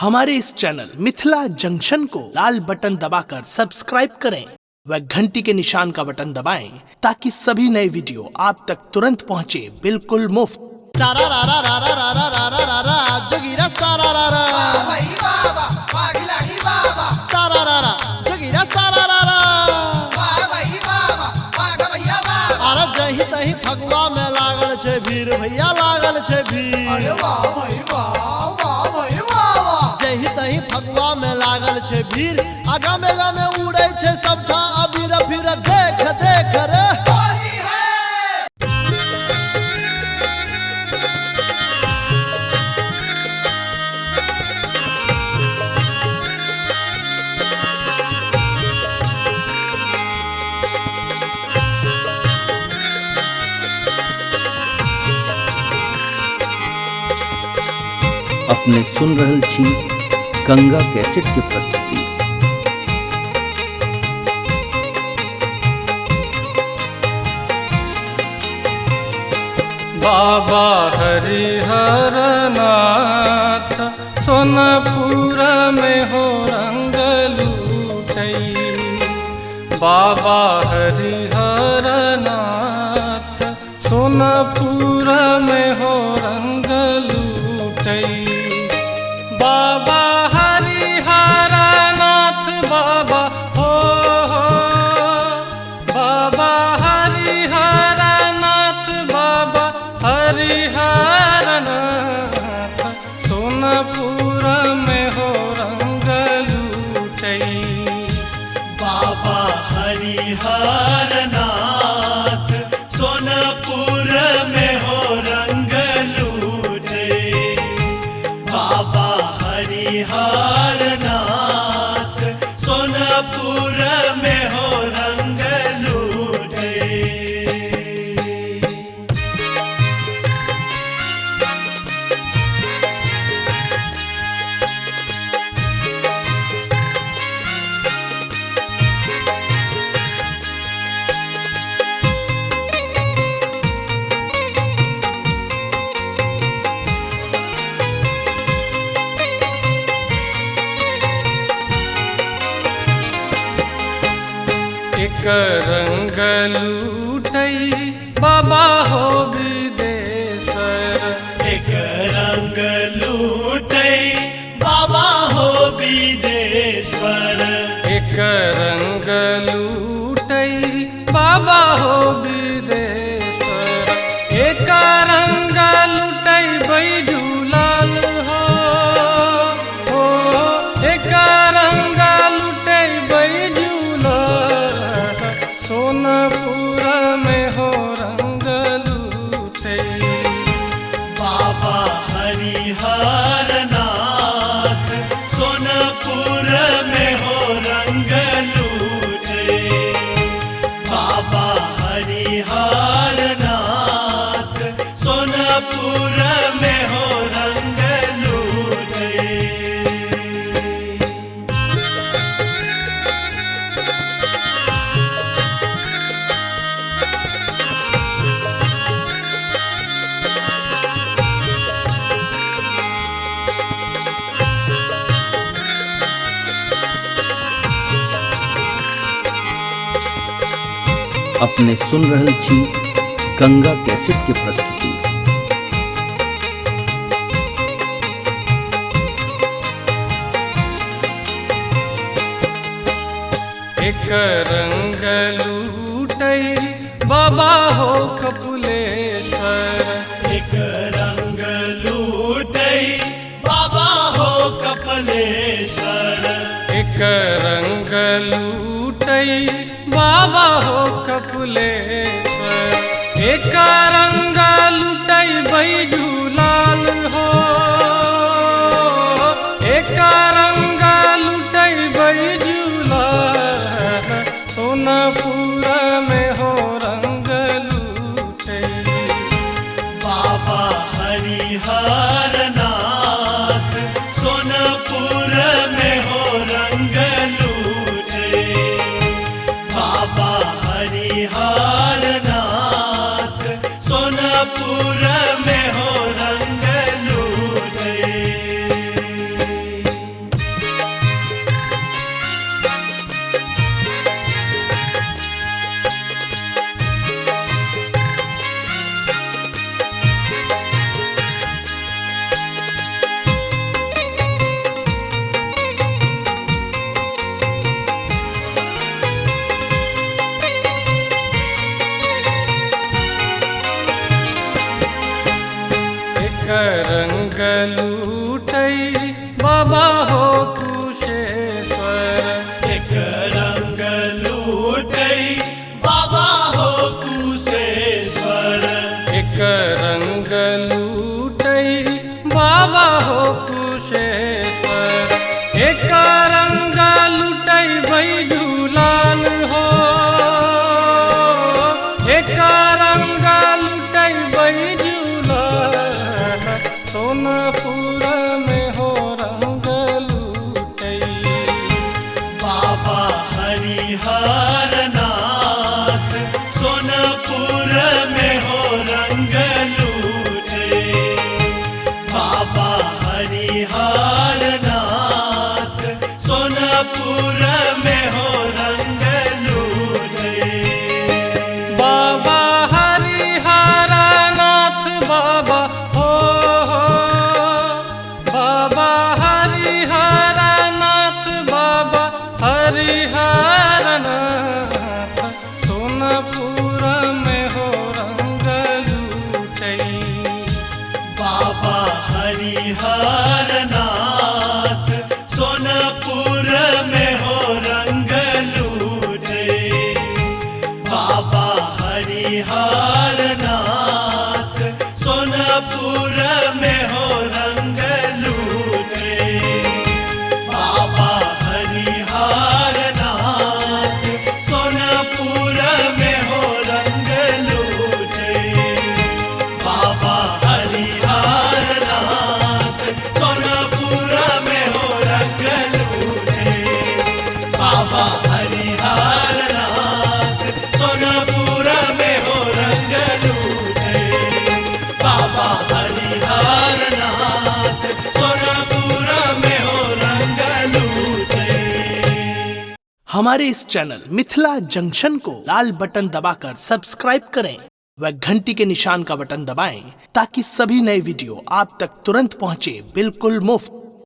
हमारे इस channel Mithila junction को लाल button दबाकर सब्सक्राइब करें व घंटी के निशान का बटन दबाएं ताकि सभी नए वीडियो आप तक तुरंत पहुंचे बिल्कुल मुफ्त। जही तही फगुआ में लागल छे भीड़ भैया लागल छे भीड़। जही तही फगुआ में लागल छे भीड़ आगा में उड़े छे सब ठा अबीर फिर देख देख रे। अपने सुन रहल छी गंगा कैसेट के प्रस्तुति। बाबा हरिहर नाथ सोनपुर में हो रंग लूटई। बाबा हरिहर नाथ सोनपुर में हो रंग लूटई। बाबा हरिहर नाथ बाबा हो बाबा हरिहर नाथ बाबा हरिहर नाथ सोनपुर में हो रंग लूटई। बाबा हरिहर नाथ सोनपुर में हो रंग लूटे। बाबा हरिहर नाथ सोनपुर में हो रंग लूटे। एक रंग लूटई बाबा हो विदेशर। एक रंग लूटे बाबा हो विदेश्वर। एक रंग लूटई बाबा हो विदेशर। एक रंग लूटई बैजूलाल हो एक रंग लूटई बैजूलाल सोनपुर में हो रंग लूटई। बाबा हरिहर नाथ सोनपुर में हो रंग लूटे। बाबा हरिहर नाथ सोनपुर में हो रंग लूटे। अपने सुन रहल छी गंगा कैसेट के प्रस्तुति। एक रंग लूटई बाबा हो कपिलेश्वर। एक रंग लूटे बाबा हो कपिलेश्वर। एक रंग लूटई बाबा हो कपिलेश्वर। एक रंग लूटई बैजूलाल हो एक रंग लूटई बैजूलाल सोनपुर में हो रंग लूटई। बाबा हरिहर नाथ सोनपुर में हो रंग लूटे। बाबा हरिहर नाथ सोनपुर में हो रंग लूटे। बाबा हो कुशेश्वर। एक रंग लूटई बाबा हो कुशेश्वर। एक रंग लूटई बाबा हो कुशेश्वर। एक रंग लूटई बैजूलाल हो। एक रंग लूटई बैजूलाल सोनपुर में हो रंग लूटई। बाबा हरिहर नाथ सोनपुर में हो रंग लूटे। बाबा हरिहर नाथ सोनपुर में हो रंग लूटे। बाबा हरिहर नाथ बाबा हो। बाबा हरिहर नाथ बाबा हरिहर नाथ सोनपुर में हो रंग लूटई। बाबा हरिहर नाथ सोनपुर में हो रंग लूटे। बाबा हरिहर नाथ सोनपुर में हो रंग लूटे। बाबा हरिहर नाथ सोनपुर में हो रंग लूटे। बाबा हरिहर नाथ सोनपुर में हो रंग लूटे। बाबा हरिहर नाथ सोनपुर में हो रंग लूटे। बाबा हरिहर नाथ सोनपुर में हो रंग लूटे। हमारे इस चैनल मिथिला जंक्शन को लाल बटन दबाकर सब्सक्राइब करें व घंटी के निशान का बटन दबाएं ताकि सभी नए वीडियो आप तक तुरंत पहुंचे बिल्कुल मुफ्त।